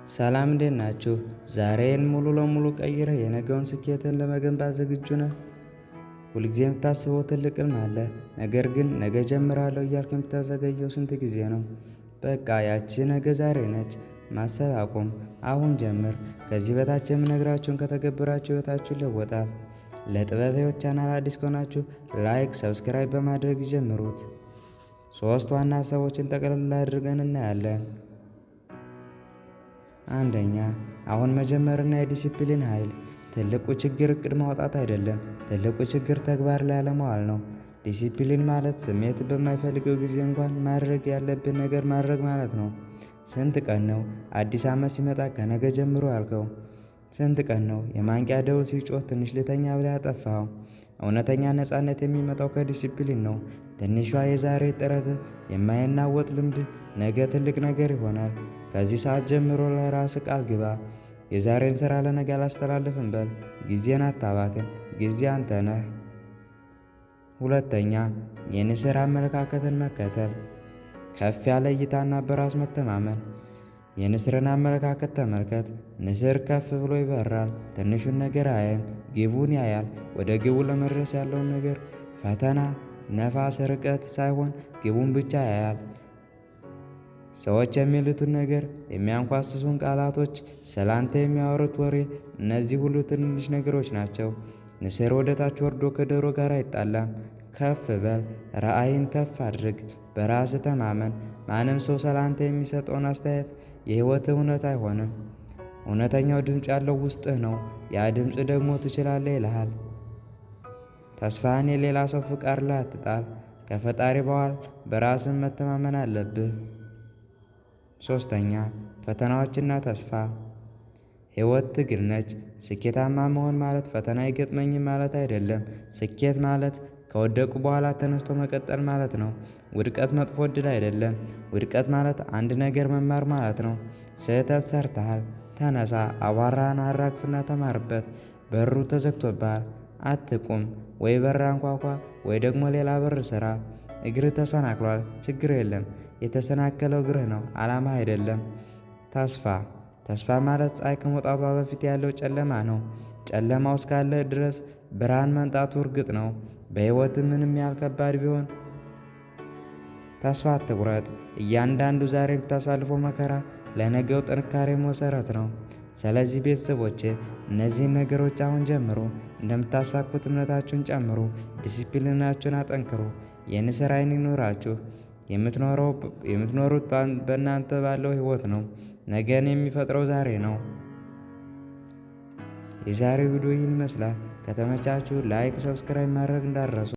ሰላም እንዴት ናችሁ? ዛሬን ሙሉ ለሙሉ ቀይረህ የነገውን ስኬትን ለመገንባት ዝግጁ ነህ? ሁልጊዜ የምታስበው ትልቅ ሕልም አለ። ነገር ግን ነገ ጀምራለሁ እያልክ የምታዘገየው ስንት ጊዜ ነው? በቃ ያቺ ነገ ዛሬ ነች። ማሰብ አቁም፣ አሁን ጀምር። ከዚህ በታች የምነግራችሁን ከተገበራችሁ ሕይወታችሁ ይለወጣል። ለጥበብ ሕይወት ቻናል አዲስ ከሆናችሁ ላይክ፣ ሰብስክራይብ በማድረግ ይጀምሩት። ሶስት ዋና ሀሳቦችን ጠቅልል አድርገን እናያለን። አንደኛ፣ አሁን መጀመርና የዲሲፕሊን ኃይል። ትልቁ ችግር እቅድ ማውጣት አይደለም። ትልቁ ችግር ተግባር ላይ አለማዋል ነው። ዲሲፕሊን ማለት ስሜት በማይፈልገው ጊዜ እንኳን ማድረግ ያለብን ነገር ማድረግ ማለት ነው። ስንት ቀን ነው አዲስ ዓመት ሲመጣ ከነገ ጀምሮ ያልከው? ስንት ቀን ነው የማንቂያ ደውል ሲጮህ ትንሽ ልተኛ ብለህ ያጠፋኸው? እውነተኛ ነፃነት የሚመጣው ከዲሲፕሊን ነው። ትንሿ የዛሬ ጥረት የማይናወጥ ልምድ ነገ ትልቅ ነገር ይሆናል። ከዚህ ሰዓት ጀምሮ ለራስህ ቃል ግባ። የዛሬን ሥራ ለነገ አላስተላልፍም በል። ጊዜን አታባክን፣ ጊዜ አንተ ነህ። ሁለተኛ፣ የንስር አመለካከትን መከተል። ከፍ ያለ እይታና በራስ መተማመን። የንስርን አመለካከት ተመልከት። ንስር ከፍ ብሎ ይበራል። ትንሹን ነገር አያይም፣ ግቡን ያያል። ወደ ግቡ ለመድረስ ያለውን ነገር፣ ፈተና፣ ነፋስ፣ ርቀት ሳይሆን ግቡን ብቻ ያያል። ሰዎች የሚሉትን ነገር፣ የሚያንኳስሱን ቃላቶች፣ ስላንተ የሚያወሩት ወሬ፣ እነዚህ ሁሉ ትንንሽ ነገሮች ናቸው። ንስር ወደ ታች ወርዶ ከዶሮ ጋር አይጣላም። ከፍ በል፣ ራዕይን ከፍ አድርግ፣ በራስ ተማመን። ማንም ሰው ስላንተ የሚሰጠውን አስተያየት የሕይወት እውነት አይሆንም። እውነተኛው ድምፅ ያለው ውስጥህ ነው። ያ ድምፅ ደግሞ ትችላለህ ይልሃል። ተስፋህን የሌላ ሰው ፍቃድ ላይ አትጣል። ከፈጣሪ በኋላ በራስን መተማመን አለብህ። ሶስተኛ፣ ፈተናዎችና ተስፋ። ሕይወት ትግል ነች። ስኬታማ መሆን ማለት ፈተና አይገጥመኝም ማለት አይደለም። ስኬት ማለት ከወደቁ በኋላ ተነስቶ መቀጠል ማለት ነው። ውድቀት መጥፎ ዕድል አይደለም። ውድቀት ማለት አንድ ነገር መማር ማለት ነው። ስህተት ሰርተሃል፣ ተነሳ፣ አቧራህን አራግፍና ተማርበት። በሩ ተዘግቶብሃል፣ አትቁም። ወይ በር አንኳኳ ወይ ደግሞ ሌላ በር ስራ። እግርህ ተሰናክሏል፣ ችግር የለም። የተሰናከለው እግርህ ነው፣ ዓላማ አይደለም። ተስፋ ማለት ፀሐይ ከመውጣቷ በፊት ያለው ጨለማ ነው። ጨለማው እስካለ ድረስ ብርሃን መምጣቱ እርግጥ ነው። በሕይወት ምንም ያህል ከባድ ቢሆን ተስፋ አትቁረጥ። እያንዳንዱ ዛሬ የምታሳልፈው መከራ ለነገው ጥንካሬ መሰረት ነው። ስለዚህ ቤተሰቦቼ እነዚህን ነገሮች አሁን ጀምሩ። እንደምታሳኩት እምነታችሁን ጨምሩ። ዲሲፕሊናችሁን አጠንክሩ። የንስር ዓይን ይኑራችሁ። የምትኖሩት በእናንተ ባለው ሕይወት ነው። ነገን የሚፈጥረው ዛሬ ነው። የዛሬው ቪዲዮ ይህን ይመስላል። ከተመቻችሁ ላይክ፣ ሰብስክራይብ ማድረግ እንዳትረሱ።